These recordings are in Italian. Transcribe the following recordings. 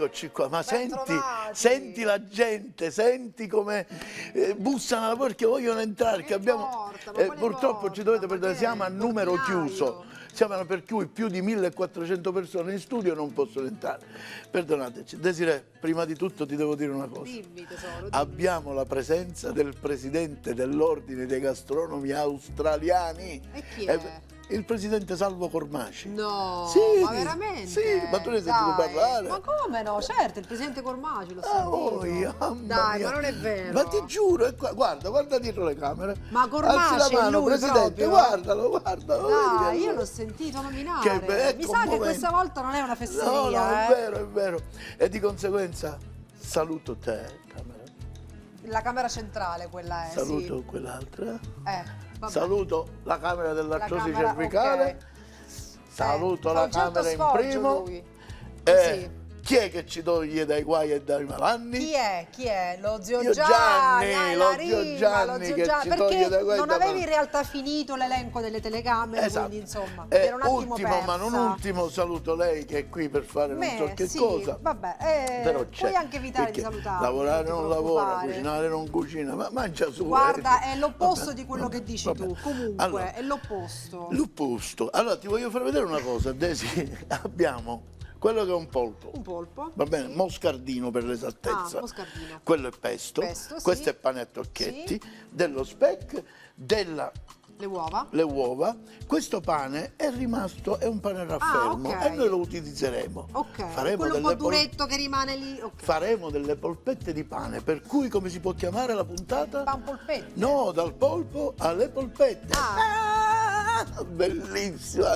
Eccoci qua, ma senti, Bentrovati. senti la gente, senti come bussano alla porta che vogliono entrare, che abbiamo, porta, ma quale purtroppo porta? ci dovete Ma perdere, che siamo è? a numero Portinaio? chiuso, siamo per cui più di 1400 persone in studio non possono entrare. Perdonateci. Desiree, prima di tutto ti devo dire una cosa. Dimmi tesoro, dimmi. Abbiamo la presenza del presidente dell'Ordine dei Gastronomi Australiani. E chi è? Il presidente Salvo Cormaci. No, Sì, ma veramente? Sì, ma tu ne hai sentito Dai. parlare? Ma come no? Certo, il presidente Cormaci l'ho Oh, sentito. mamma Dai, mia. ma non è vero. Ma ti giuro, è qua, guarda dietro le camere. Ma Cormaci Alzi la è mano, lui presidente, proprio? guardalo. Vedi Dai, che- io l'ho sentito nominare. Che è Mi sa che commovente. questa volta non è una fesseria, No, eh. è vero. E di conseguenza saluto te, camera. La camera centrale quella è, Saluto sì. quell'altra. Vabbè. Saluto la camera dell'artrosi La camera, cervicale. ok. Saluto Fa la un certo camera in sfoggio primo. lui. E chi è che ci toglie dai guai e dai malanni? Chi è? Chi è? Lo zio Zio Gianni, Gianni, la lo zio rima, Gianni lo zio che Gianni. ci toglie Perché da questa non avevi parte. in realtà finito l'elenco delle telecamere, Esatto. quindi insomma, E era un attimo ultimo, ma non persa. ultimo, saluto lei che è qui per fare non so che sì, cosa. vabbè, Però c'è, puoi anche evitare di perché salutare. lavorare ti non lavora, preoccupare. cucinare non cucina, ma mangia su. Guarda, è l'opposto Vabbè, di quello vabbè, che dici vabbè. tu, comunque, Allora, è l'opposto. l'opposto. Allora ti voglio far vedere una cosa, Desi. Abbiamo quello che è un polpo. Un polpo. Va bene, sì. moscardino per l'esattezza. Ah, moscardino. Quello è pesto. Pesto, sì. Questo è pane a tocchetti, dello speck, Le uova. le uova. Questo pane è rimasto, è un pane raffermo ok. e noi lo utilizzeremo. Ok, Faremo quello un po' delle duretto che rimane lì. Ok. Faremo delle polpette di pane, per cui come si può chiamare la puntata? Pan polpette. No, dal polpo alle polpette. Bellissima.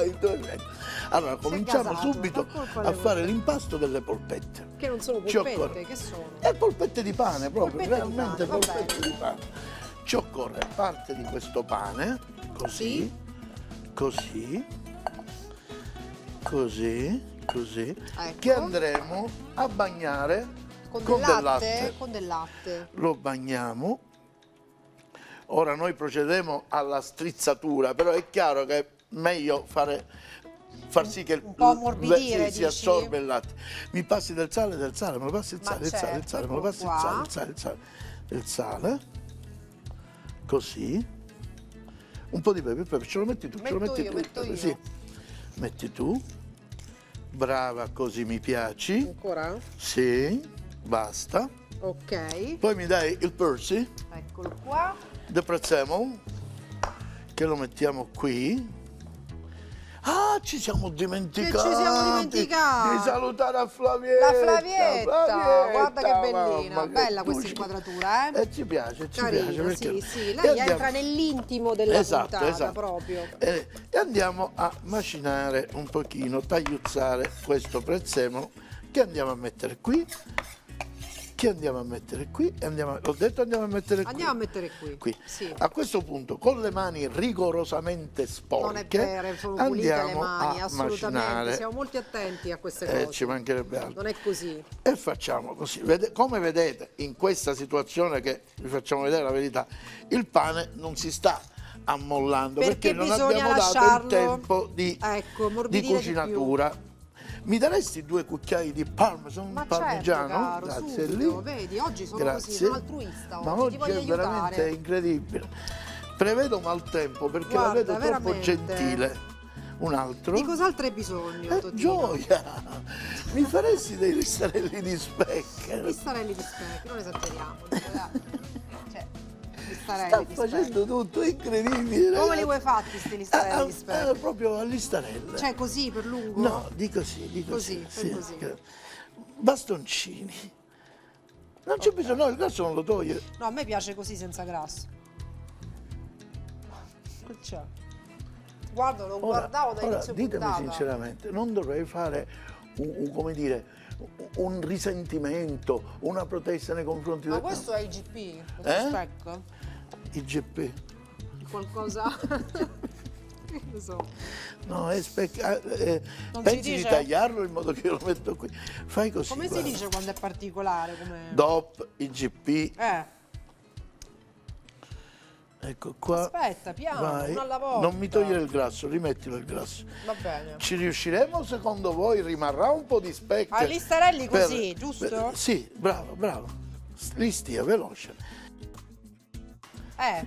Allora, cominciamo gasato, subito fa colpo a alle fare l'impasto delle polpette. Che non sono Ci polpette, occorre- che sono? E polpette di pane proprio, Polpette di realmente pane, va polpette bene. di pane. Ci occorre parte di questo pane, così, Sì. così, così, Ecco. che andremo a bagnare Con con del del latte? latte. Con del latte. Lo bagniamo. Ora noi procederemo alla strizzatura, però è chiaro che è meglio far sì che Un po' ammorbidire, si dici? assorbe il latte. Mi passi del sale, me lo passi il Ma sale, certo, me lo passi eccolo il sale, così. Un po' di pepe, ce lo metti tu, ce lo metti tu. Metto io. Sì. Metti tu. Brava, così mi piaci. Ancora? Sì, basta. Ok. Poi mi dai il Percy. Eccolo qua. The prezzemolo, che lo mettiamo qui. Ah, ci siamo dimenticati di salutare a Flavietta. La Flavietta, guarda che bellina, mamma, bella tu questa inquadratura, eh? Ci piace Carina, perché... sì, E lei andiamo- entra nell'intimo della Esatto, puntata esatto. proprio. E andiamo a macinare un pochino, tagliuzzare questo prezzemolo che andiamo a mettere qui. Che andiamo a mettere qui e l'ho detto andiamo a mettere qui. Andiamo a mettere qui. Sì. A questo punto con le mani rigorosamente sporche Non è vero, sono pulite le andiamo mani, a assolutamente. macinare. Siamo molti attenti a queste cose. Ci mancherebbe altro. Non è così. E facciamo così. Come vedete in questa situazione che vi facciamo vedere la verità, il pane non si sta ammollando perché non bisogna abbiamo dato il lasciarlo, tempo di ammorbidire di cucinatura. Mi daresti 2 cucchiai di parmesan, Ma parmigiano? certo, caro, Grazie subito, lì. vedi, oggi sono Grazie. così, sono altruista Ma oggi, oggi ti voglio è veramente aiutare. incredibile. Prevedo maltempo perché Guarda, la vedo troppo veramente. gentile. Un altro? Di cos'altro hai bisogno, Totino? Gioia! Mi faresti dei listarelli di specca? Listarelli di specchi, non esageriamo. Cioè, Sta listarelli di specchi. facendo tutto, è incredibile. Come ragazzi. li vuoi fatti sti listarelli di specchi? Proprio a listarelle. Cioè così, per lungo? No, di così. Così, fai così. Bastoncini. Non c'è bisogno, no, il grasso non lo toglie. No, a me piace così senza grasso. Che c'è? Guarda, lo guardavo da Ora, inizio ditemi puntata. sinceramente, non dovrei fare come dire, un risentimento, una protesta nei confronti Ma del... questo è IGP, questo Eh? specco? IGP. Qualcosa... Che ne so. No, è Non si pensi di dice? tagliarlo in modo che io lo metto qui. Fai così. Come si guarda. dice quando è particolare? Come... DOP, IGP. Ecco qua. Aspetta, piano, Vai. uno alla volta. Non mi togliere il grasso, rimettilo il grasso. Va bene. Ci riusciremo secondo voi? Rimarrà un po' di speck? Ah, gli starelli per- così, giusto? Sì, bravo, bravo. Lì stia, veloce.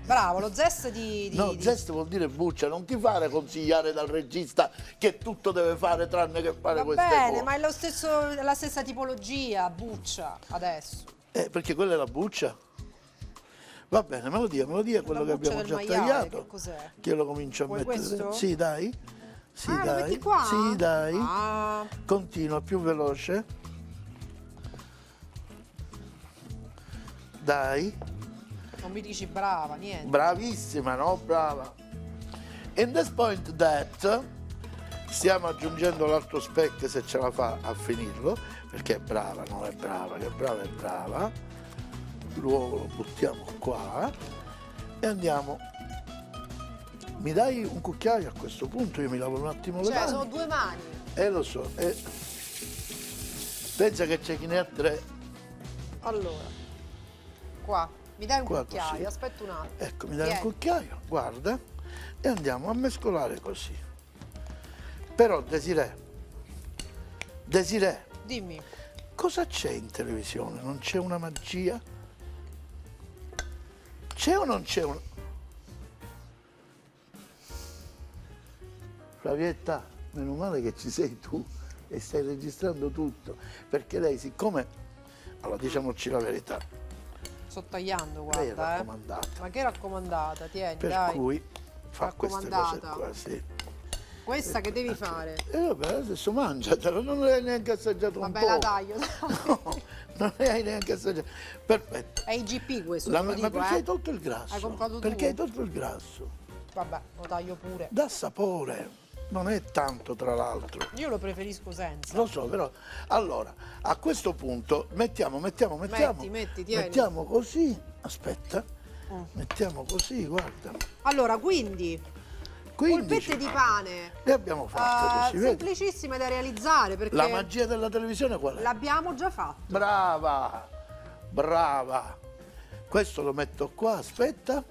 Bravo, lo zest No, zest vuol dire buccia, non ti fare consigliare dal regista che tutto deve fare tranne che fare Va queste bene, cose. ma è lo stesso, la stessa tipologia, buccia, adesso. Perché quella è la buccia. Va bene, me lo dia quello che buccia abbiamo del già maiale, tagliato. che cos'è? Che io lo comincio a Vuoi mettere. questo? Sì, dai. Sì, Lo dai. metti qua? Sì, dai. Ah, Continua, più veloce. Dai. non mi dici brava, niente. Bravissima, no? Brava. In this point that stiamo aggiungendo l'altro speck se ce la fa a finirlo, perché è brava, no? È brava, che brava è brava. L'uovo lo buttiamo qua e andiamo. Mi dai un cucchiaio a questo punto? Io mi lavo un attimo le Cioè, mani. sono 2 mani. Lo so. Pensa che c'è chi ne ha 3. Allora, qua, mi dai un Qua cucchiaio, così. aspetta un attimo. Ecco, mi dai un Tieni. cucchiaio, guarda, e andiamo a mescolare così. Però, Desiree, Dimmi. cosa c'è in televisione? Non c'è una magia? C'è o non c'è una... Flavietta, meno male che ci sei tu e stai registrando tutto, perché lei, siccome... Allora, diciamoci la verità, Sto tagliando, lei è guarda, raccomandata, Ma che raccomandata, tieni, per dai. cui fa queste cose Raccomandata. qua, sì. Questa che devi fare? E vabbè, adesso mangiatela, non l'hai neanche assaggiato un Vabbè, po'. la taglio. No, non ne hai neanche assaggiato. Perfetto. È IGP questo, La- te lo ma dico, perché hai tolto il Hai grasso? comprato Perché tu? hai tolto il grasso? Vabbè, lo taglio pure. Dà sapore, non è tanto tra l'altro. Io lo preferisco senza. Lo so, però. Allora, a questo punto mettiamo. Metti, tieni. Mettiamo così, aspetta. Mettiamo così, guarda. Allora, quindi, 15. polpette di pane. Le abbiamo fatte così, vedi? Semplicissime da realizzare perché La magia della televisione qual è? l'abbiamo già fatto. Brava, brava. Questo lo metto qua, aspetta.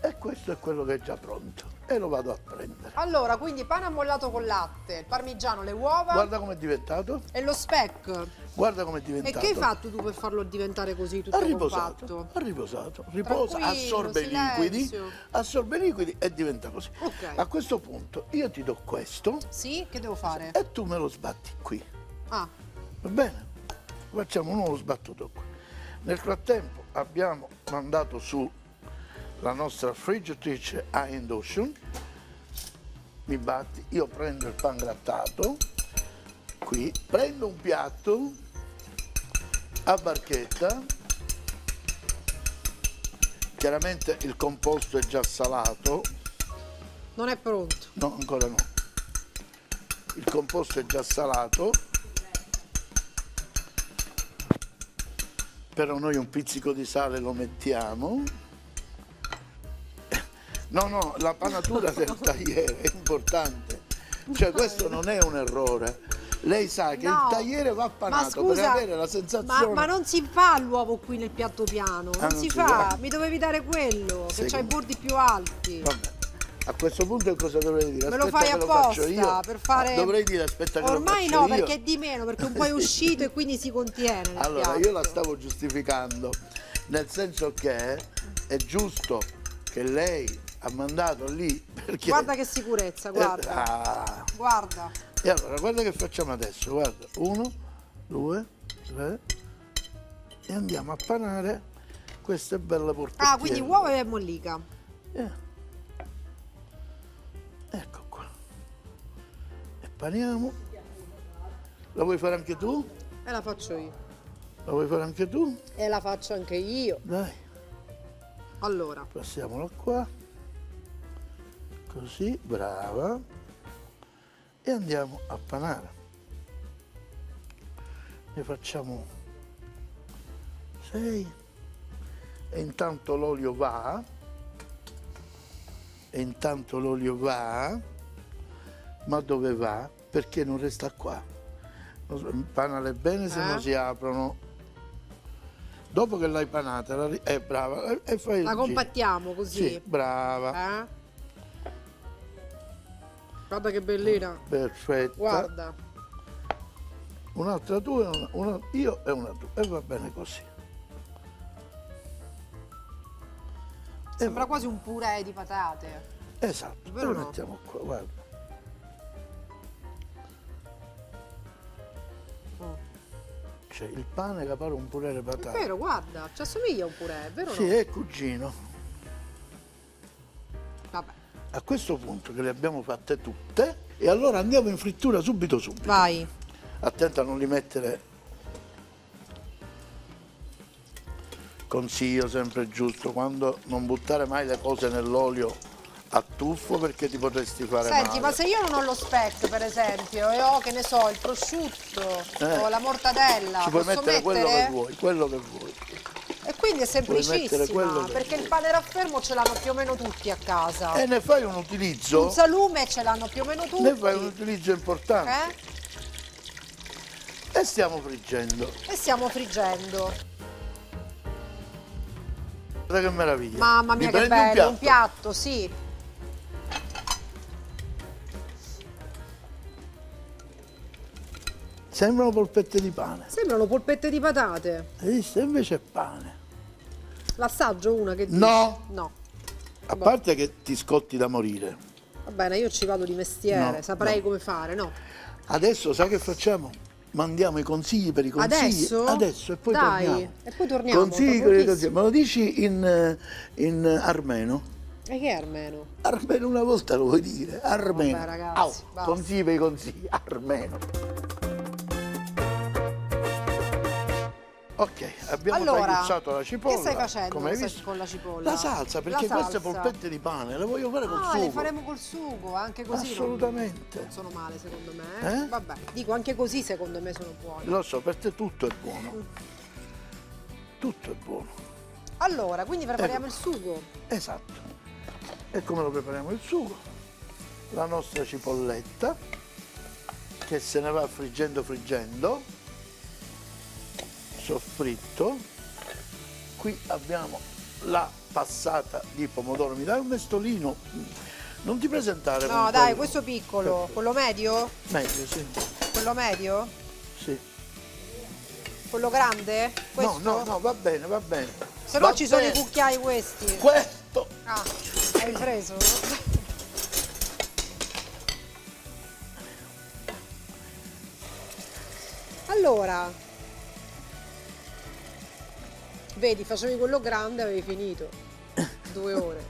E questo è quello che è già pronto. E lo vado a prendere. Allora, quindi pane ammollato con latte, il parmigiano, le uova Guarda com'è diventato. e lo speck. Guarda com'è E diventato. che hai fatto tu per farlo diventare così tutto Ha compatto? riposato. Riposa, Tranquillo, assorbe i silenzio. liquidi e diventa così. Ok. A questo punto io ti do questo Sì? Che devo fare? e tu me lo sbatti qui. Ah, Va bene? Facciamo un nuovo sbattuto qui. Nel frattempo abbiamo mandato su la nostra friggitrice a induction. Mi batti, io prendo il pan grattato, qui, prendo un piatto a barchetta, chiaramente il composto è già salato, non è pronto. no, ancora no, il composto è già salato, però noi un pizzico di sale lo mettiamo. No, la panatura del tagliere è importante, cioè questo non è un errore. Lei sa che No, il tagliere va ma panato scusa, per avere la sensazione. ma non si fa l'uovo qui nel piatto piano, non non si si fa. fa. Mi dovevi dare quello, che Secondo- c'ha i bordi più alti. Vabbè, a questo punto cosa dovrei dire? Me lo Aspetta fai che lo faccio apposta io. per fare. Dovrei dire aspetta che Ormai lo faccio no, io. perché è di meno, perché un po' è uscito e quindi si contiene. Nel Allora, piatto. io la stavo giustificando, nel senso che è giusto che lei ha mandato lì perché... Guarda che sicurezza, guarda. Ah. Guarda. E allora, guarda che facciamo adesso, guarda, 1, 2, 3 e andiamo a panare queste belle porpettiere. Ah, quindi uova e mollica. Ecco qua. E paniamo. La vuoi fare anche tu? E la faccio io. La vuoi fare anche tu? E la faccio anche io. Dai, Allora, passiamola qua. Così, brava. E andiamo a panare. Ne facciamo 6. E intanto l'olio va. Ma dove va? Perché non resta qua? Panale bene se non si aprono. Dopo che l'hai panata, è brava, e fai il La giro. compattiamo così. Sì, brava, Eh? Guarda che bellina. perfetta. Guarda. Un'altra tua, una io e una tua. E va bene così. Sembra quasi un purè di patate. Esatto, Vero lo no? mettiamo qua, guarda. Oh. C'è il pane che pare un purè di È patate. vero, guarda, ci assomiglia a un purè, è vero o Sì, no? è cugino. Vabbè. A questo punto che le abbiamo fatte tutte, e allora andiamo in frittura subito. Vai. Attenta a non li mettere. Consiglio sempre giusto, quando non buttare mai le cose nell'olio a tuffo perché ti potresti fare Senti, male. ma se io non ho lo speck, per esempio, e ho, che ne so, il prosciutto o la mortadella, Ci puoi posso mettere quello che mettere? vuoi, quello che vuoi. E quindi è Puoi mettere quello semplicissima, che perché il vuoi. pane raffermo ce l'hanno più o meno tutti a casa. E ne fai un utilizzo? Un salume ce l'hanno più o meno tutti. Ne fai un utilizzo importante. E stiamo friggendo. E stiamo friggendo. Guarda che meraviglia. Mamma mia, Mi che prendi bello, un piatto, sì. Sembrano polpette di pane. Sembrano polpette di patate. Hai visto? Invece è pane. L'assaggio una che dici? No. No. A parte che ti scotti da morire. Va bene, io ci vado di mestiere, No, saprei no. come fare, no? Adesso sai che facciamo? Mandiamo i consigli per i consigli. Adesso? Adesso e poi Dai, torniamo. e poi torniamo, Consigli tra per i pochissimo. consigli. Me lo dici in armeno? E che è armeno? Armeno una volta lo vuoi dire? Armeno. Vabbè, ragazzi, Au, basta. consigli per i consigli. Armeno. Ok, abbiamo Allora, tagliuzzato la cipolla. che stai facendo come hai visto? con la cipolla? La salsa, perché La queste salsa. polpette di pane le voglio fare col Ah, sugo. le faremo col sugo, anche così. Assolutamente. Non sono male secondo me. Eh? Vabbè, dico anche così secondo me sono buone. Lo so, per te tutto è buono. Tutto è buono. Allora, quindi prepariamo Ecco. il sugo. Esatto. E come lo prepariamo il sugo? La nostra cipolletta che se ne va friggendo, soffritto. Qui abbiamo la passata di pomodoro. Mi dai un mestolino? Non ti presentare con No, dai, quello. questo piccolo. Perfetto. Quello medio? Meglio, sì. Quello medio? Sì. Quello grande? Questo? No, va bene, va bene. Se no Va ci sono i bene. cucchiai questi. Questo! Ah, hai preso? Allora, vedi, facevi quello grande e avevi finito. 2 ore.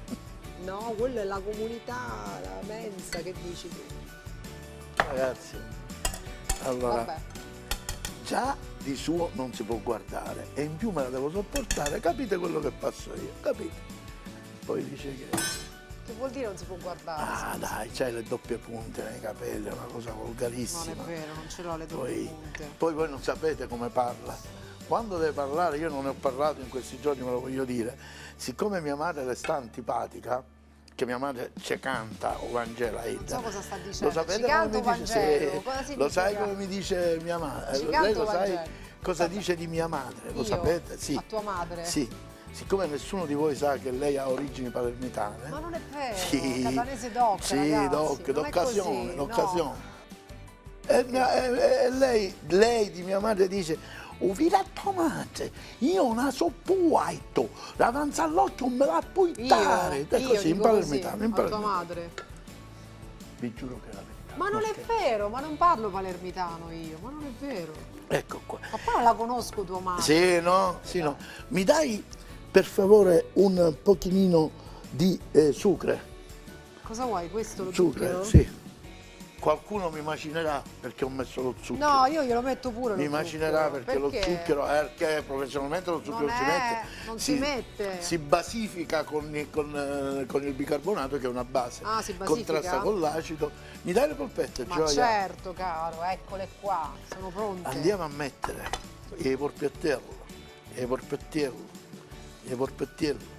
No, quello è la comunità, la mensa, che dici tu? Ragazzi, allora, Vabbè. già di suo non si può guardare e in più me la devo sopportare, capite quello che passo io, capite? Poi dice che, Che vuol dire non si può guardare? ah dai, c'hai le doppie punte nei capelli, è una cosa Non è volgarissima. vero, non ce l'ho le doppie Poi, punte. poi voi non sapete come parla. Quando deve parlare, io non ne ho parlato in questi giorni, me lo voglio dire, siccome mia madre le sta antipatica, che mia madre ci canta o Vangela Non so cosa sta lo dicendo. sapete Ci come canto mi dice? Vangelo. Sì. Cosa Lo sai significa? come mi dice mia madre? Ci Lei canto lo sai Vangelo. cosa Vabbè. dice di mia madre? Lo Io? sapete? Sì. A tua madre? Sì. Siccome nessuno di voi sa che lei ha origini palermitane. Ma non è vero, Sì. catanese doc, Sì, ragazzi, doc, non è d'occasione, così, d'occasione. E lei di mia madre dice, o vira tomate, io una so puaito, davanti all'occhio non me la puoi dare. È io così, in dico palermitano, in così, a tua palermitano. madre. Vi giuro che è la verità. Ma non è Ok. vero, ma non parlo palermitano io, ma non è vero. Ecco qua. Ma poi non la conosco tua madre. Sì, no? Sì, no. Mi dai per favore un pochino di sucre? Cosa vuoi, questo lo Sucre, zucchero? sì. Qualcuno mi macinerà perché ho messo lo zucchero. No, io glielo metto pure lo Mi macinerà zucchero. perché lo zucchero, perché professionalmente lo zucchero Non si è- mette. non si mette. Si basifica con il bicarbonato che è una base. Ah, si basifica? Contrasta con l'acido. Mi dai le polpette, Ma Gioia? certo, caro, eccole qua, sono pronte. Andiamo a mettere i porpettello, i porpettello.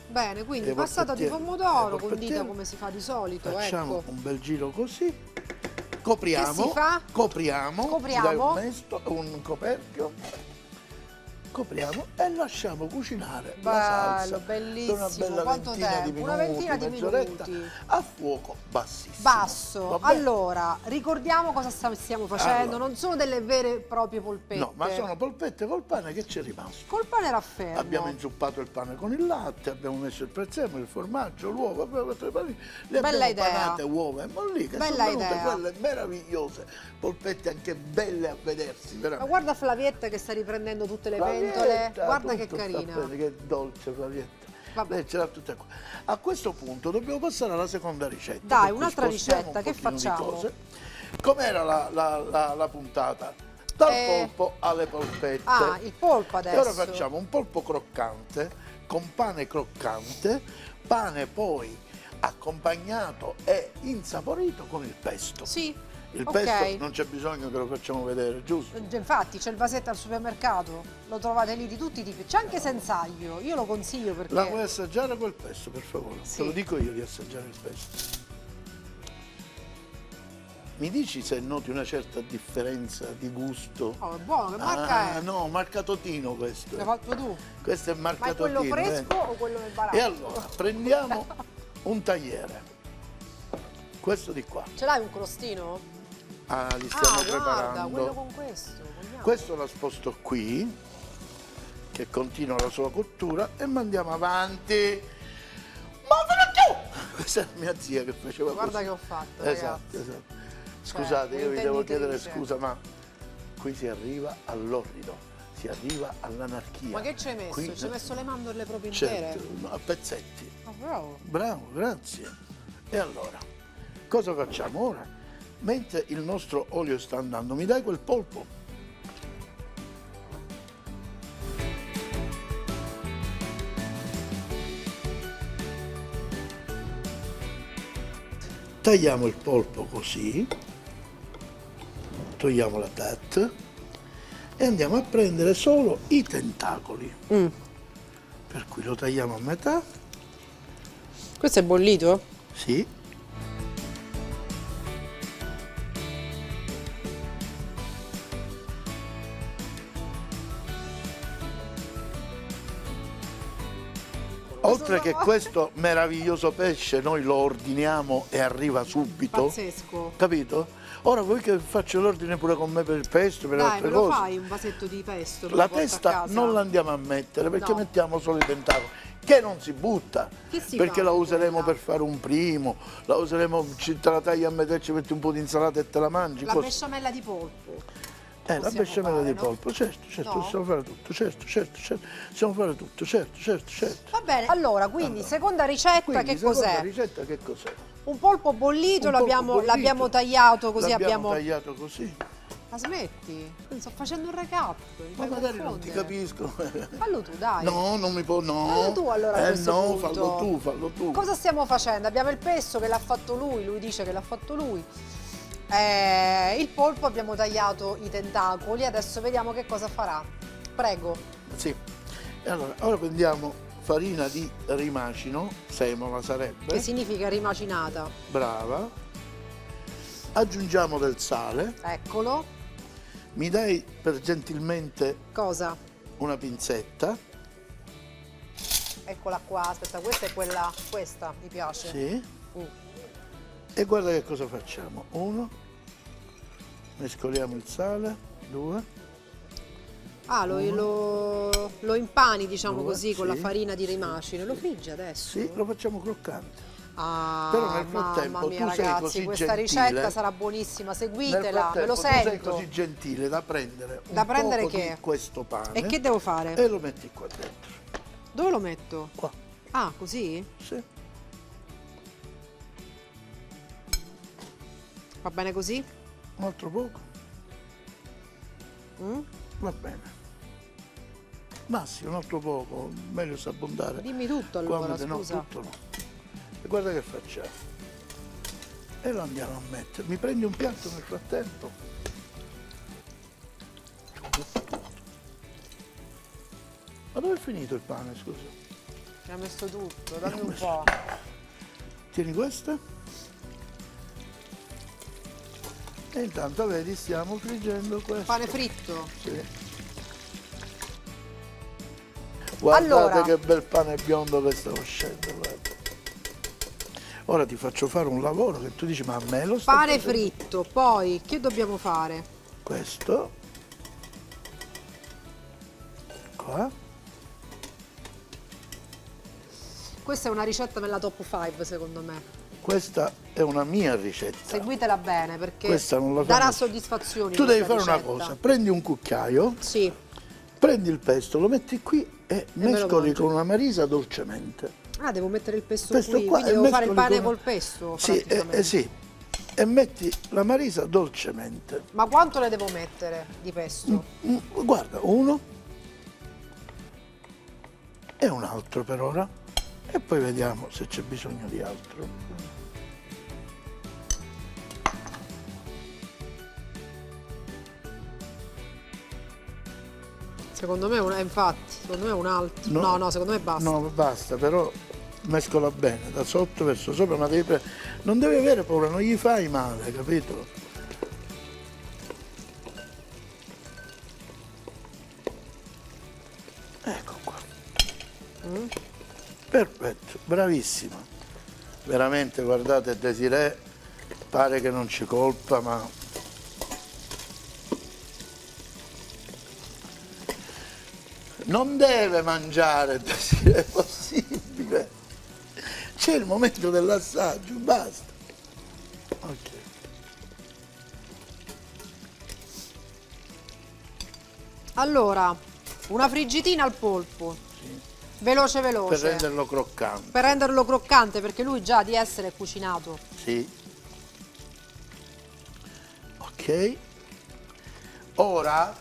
Bene, quindi Le passata di polpettiere, pomodoro, le condita polpettiere. come si fa di solito, Facciamo ecco. un bel giro così. Copriamo. Che si fa? Copriamo. Copriamo. Ci dai un coperchio. copriamo e lasciamo cucinare Bello, la salsa bellissimo. per una bella Quanto ventina di tempo? minuti, Una ventina di mezz'oretta, minuti. a fuoco bassissimo. Basso. Va bene? Allora, ricordiamo cosa stiamo facendo. Allora. Non sono delle vere e proprie polpette. No, ma sono polpette col pane che c'è rimasto. Col pane raffermo. Abbiamo inzuppato il pane con il latte, abbiamo messo il prezzemolo, il formaggio, l'uovo, le Bella abbiamo idea. panate, uova e molliche, Bella sono venute idea. quelle meravigliose, polpette anche belle a vedersi, Ma veramente. guarda Flavietta che sta riprendendo tutte le Flavietta, pentole. Guarda che tutto sta carina. bene, che dolce Flavietta. Vabbè. Lei ce l'ha tutta qua. A questo punto dobbiamo passare alla seconda ricetta. Dai, per cui un'altra spostiamo ricetta, un che pochino di facciamo? cose. Com'era la puntata? Dal polpo alle polpette. Ah, il polpo E ora adesso. facciamo un polpo croccante con pane croccante, pane poi accompagnato e insaporito con il pesto. Sì. Il ok. pesto non c'è bisogno che lo facciamo vedere, giusto? Infatti c'è il vasetto al supermercato, lo trovate lì di tutti i tipi, c'è anche senza aglio, io lo consiglio perché... La vuoi assaggiare quel pesto, per favore? Sì. Te lo dico io di assaggiare il pesto. Mi dici se noti una certa differenza di gusto? Oh, è buono, che marca è? No, marca Totino questo. L'hai fatto tu? Questo è marca Ma è quello Totino. fresco o quello del baratto? E allora, prendiamo un tagliere. Questo di qua. Ce l'hai un crostino? Ah, li stiamo Guarda, preparando. quello con questo. vogliamo. Questo la sposto qui, che continua la sua cottura, e mandiamo avanti. Muovilo tu! Questa è mia zia che faceva Guarda così. che ho fatto, Esatto, ragazzi. esatto. Scusate, io vi devo chiedere un'intenditrice. scusa, ma qui si arriva all'orrido, si arriva all'anarchia. Ma che ci hai messo? Qui- Ci hai messo le mandorle proprio Certo, intere? no, a pezzetti. Ah, bravo. Bravo, grazie. E allora, cosa facciamo ora? Mentre il nostro olio sta andando, mi dai quel polpo? Tagliamo il polpo così, togliamo la tête e andiamo a prendere solo i tentacoli. Per cui lo tagliamo a metà, Questo è bollito? sì. Oltre che questo meraviglioso pesce noi lo ordiniamo e arriva subito, Pazzesco. capito? Ora vuoi che faccio l'ordine pure con me per il pesto, per Dai, altre me lo cose? fai un vasetto di pesto? me La lo porto a testa casa? non la andiamo a mettere perché No. mettiamo solo i tentacoli, che non si butta, Che si perché fa la con useremo quella? per fare un primo, la useremo, te la tagli a metà, ci metti un po' di insalata e te la mangi. La così. besciamella di polpo. La possiamo besciamella fare, di no? polpo, certo, No? possiamo fare tutto, certo, possiamo fare tutto, certo. Va bene, allora, quindi seconda ricetta Quindi, che seconda cos'è? ricetta che cos'è? Un polpo bollito, Un polpo bollito. l'abbiamo tagliato così L'abbiamo tagliato così, Ma smetti? Sto facendo un recap. mi ma fai magari non ti confondere. capisco. Fallo tu, dai. No, non mi può, no. Fallo tu allora a questo no, punto. fallo tu. Cosa stiamo facendo? Abbiamo il pesto che l'ha fatto lui dice che l'ha fatto lui. Il polpo abbiamo tagliato i tentacoli, adesso vediamo che cosa farà. Prego. Sì. E allora, ora prendiamo farina di rimacino, semola sarebbe. Che significa rimacinata? Brava. Aggiungiamo del sale. Eccolo. Mi dai per gentilmente Cosa? una pinzetta? Eccola qua, aspetta, questa è quella, questa mi piace. Sì. Mm. E guarda che cosa facciamo. 1, mescoliamo il sale. 2, Ah, lo impani, diciamo Due, così, con la sì, farina di sì, rimacino. Lo friggi adesso? sì, lo facciamo croccante. Ah, Però nel frattempo mamma mia, tu sei ragazzi, così questa gentile. ricetta sarà buonissima, Nel seguitela, me lo frattempo tu sei sento. così gentile da prendere Da un prendere poco che? di questo pane E che devo fare? e lo metti qua dentro. Dove lo metto? Qua, Ah, così? sì. Va bene così? Un altro poco, Mm? va bene. Massimo, un altro poco, meglio si abbondare. Dimmi tutto Qua allora, no, scusa. tutto no. E guarda che facciamo. E lo andiamo a mettere. Mi prendi un piatto nel frattempo? Ma dove è finito il pane, scusa? Mi ha messo tutto, dammi Mi ha un messo po'. Tieni questa. E intanto vedi stiamo friggendo questo. Pane fritto. Sì. Guardate Allora. che bel pane biondo che sta uscendo, guarda. Ora ti faccio fare un lavoro che tu dici, ma a me lo sta Pane facendo?" fritto, poi che dobbiamo fare? Questo. Qua. Questa è una ricetta nella top 5 secondo me. Questa è una mia ricetta. Seguitela bene perché Questa non la fa darà nessuno. soddisfazioni. Tu devi questa fare una ricetta. cosa, prendi un cucchiaio, Sì, prendi il pesto, lo metti qui e me lo mescoli mangio. con una marisa dolcemente. ah, devo mettere il pesto Questo qui, qua quindi e devo fare il mescoli pane con- col pesto Sì, praticamente. sì. E metti la marisa dolcemente. Ma quanto ne devo mettere di pesto? Guarda, uno e un altro per ora. E poi vediamo se c'è bisogno di altro. Secondo me infatti, secondo me un altro. No. No, secondo me basta. No, basta, però mescola bene, da sotto verso sopra, ma non devi avere paura, non gli fai male, capito? Ecco qua. Perfetto, bravissima. Veramente, guardate, Desiree pare che non ci colpa, ma non deve mangiare, Desiree, è possibile. C'è il momento dell'assaggio, basta. Ok. Allora, una friggitina al polpo. Veloce veloce. Per renderlo croccante. Per renderlo croccante, perché lui già di essere cucinato. Sì. Ok. Ora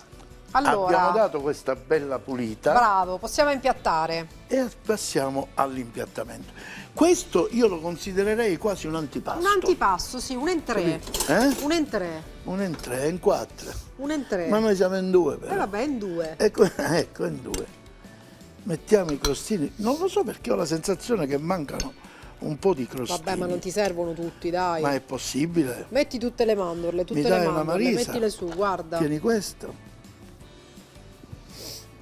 Allora, abbiamo dato questa bella pulita bravo, possiamo impiattare. e passiamo all'impiattamento. Questo io lo considererei quasi un antipasto. Un antipasto, sì, un entrée. Eh? Un entrée. Un entrée in 4. Un entrée. Ma noi siamo in 2 però. vabbè, in 2. Ecco, in 2. Mettiamo i crostini. Non lo so perché ho la sensazione che mancano un po' di crostini. Vabbè, ma non ti servono tutti, dai. Ma è possibile? Metti tutte le mandorle, tutte Mi le dai una mandorle, marisa? mettile su, guarda. Tieni questo.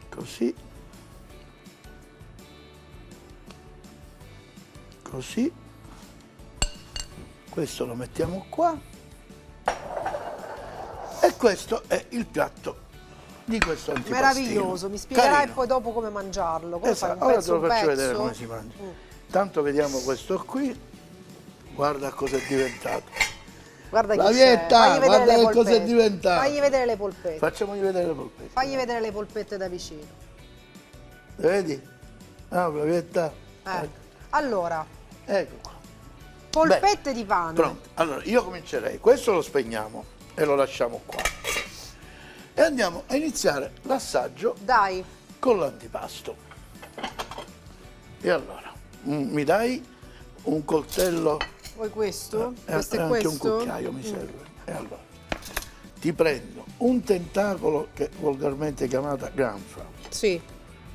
Così. Così. Questo lo mettiamo qua. E questo è il piatto di questo antipastino. Meraviglioso, mi spiegherai Carino. poi dopo come mangiarlo. Come fai, Esatto, un ora pezzo te lo un faccio pezzo? vedere come si mangia. Tanto vediamo questo qui. Guarda cosa è diventato. Guarda chi Flavietta, c'è. Fagli vedere guarda le che cosa è polpette. diventato. Fagli vedere le polpette. Facciamogli vedere le polpette. Fagli vedere le polpette da vicino. Vedi? Ah, Flavietta. Allora, Ecco qua. polpette di pane. Pronto. Allora, io comincerei. Questo lo spegniamo e lo lasciamo qua. E andiamo a iniziare l'assaggio Dai, con l'antipasto. E allora, mi dai un coltello? vuoi questo? E Questo è anche questo? un cucchiaio mi serve. E allora, ti prendo un tentacolo che è volgarmente chiamata granfa. Sì,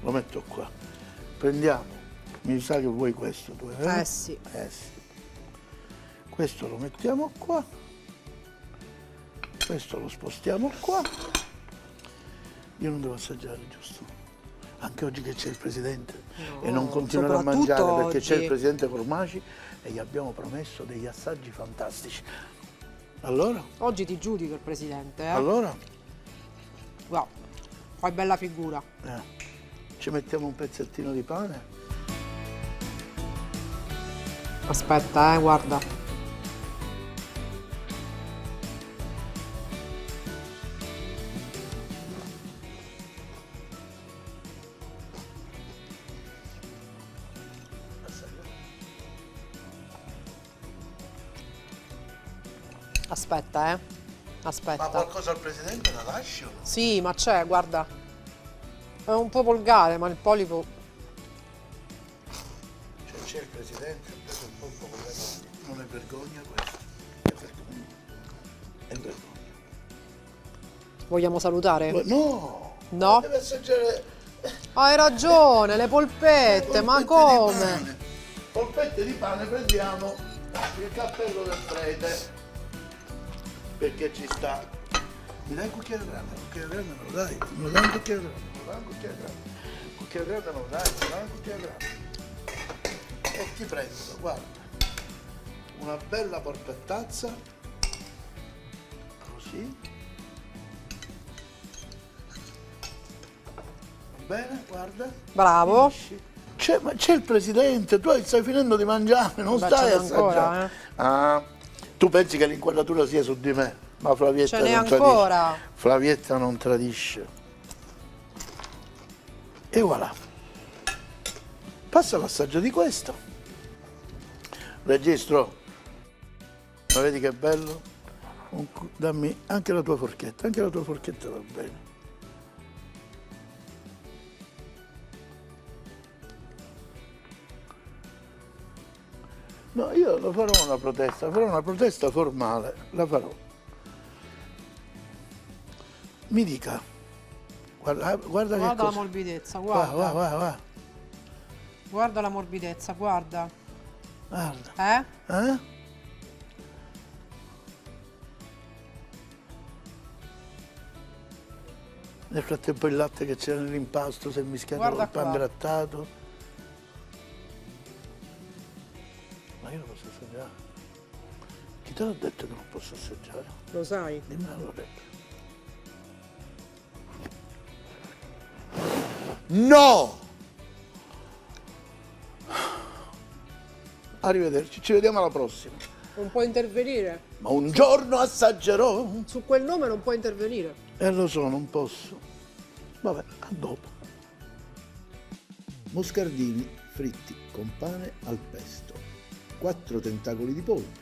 Lo metto qua. Prendiamo, mi sa che vuoi questo tu, eh? sì. Sì. Questo lo mettiamo qua. Questo lo spostiamo qua. Io non devo assaggiare, giusto? Anche oggi che c'è il presidente. E non continuare a soprattutto mangiare perché c'è oggi. il presidente Cormaci e gli abbiamo promesso degli assaggi fantastici. Allora? Oggi ti giudico il presidente, eh? Allora? Wow, fai bella figura. Ci mettiamo un pezzettino di pane. Aspetta, guarda. Aspetta, Aspetta. Ma qualcosa al presidente la lasci o no? Sì, ma c'è, guarda. È un po' volgare, ma il polipo... Cioè, c'è il presidente, ha preso un polpo con le mani. Non è vergogna questo? È vergogna. È vergogna. Vogliamo salutare? No! No? Deve assaggiare Hai ragione, le polpette, ma polpette di come? pane. Polpette di pane, prendiamo il cappello del prete. Perché ci sta. Mi dai un cucchiere grande? Un cucchiere grande me lo dai? Me lo dai un cucchiere grande? un cucchiaio grande. Un cucchiaio grande non dai, un cucchiaio grande. E ti prendo, guarda, una bella polpettazza, così. Va bene, guarda. Bravo. Finisci. Ma c'è il presidente, tu stai finendo di mangiare, non Beh, stai ce n'è assaggiando. ancora, Ah, tu pensi che l'inquadratura sia su di me, ma Flavietta Ce n'è non ancora. tradisce. Flavietta non tradisce. E voilà. Passa l'assaggio di questo. Registro. Ma vedi che bello? Dammi anche la tua forchetta va bene. No, io lo farò una protesta formale, la farò. Mi dica, guarda che Guarda la cosa. morbidezza, Va, guarda. va. Guarda la morbidezza, guarda. Guarda. Eh? Nel frattempo il latte che c'era nell'impasto si è mischiato Guarda col pan qua. grattato. Ma io lo posso assaggiare. Chi te l'ha detto che non posso assaggiare? Lo sai? Dimmelo all'orecchio. No! Arrivederci, ci vediamo alla prossima. Non puoi intervenire. Ma un giorno assaggerò. Su quel nome non puoi intervenire. Lo so, non posso. Vabbè, a dopo. Moscardini fritti con pane al pesto. 4 tentacoli di polpo,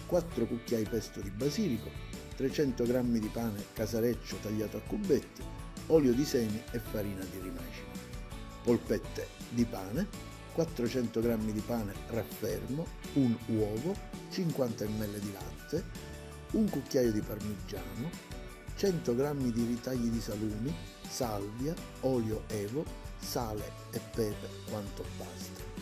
4 cucchiai pesto di basilico, 300 g di pane casareccio tagliato a cubetti, olio di semi e farina di rimacina. Polpette di pane, 400 g di pane raffermo, un uovo, 50 ml di latte, un cucchiaio di parmigiano, 100 g di ritagli di salumi, salvia, olio evo, sale e pepe quanto basta.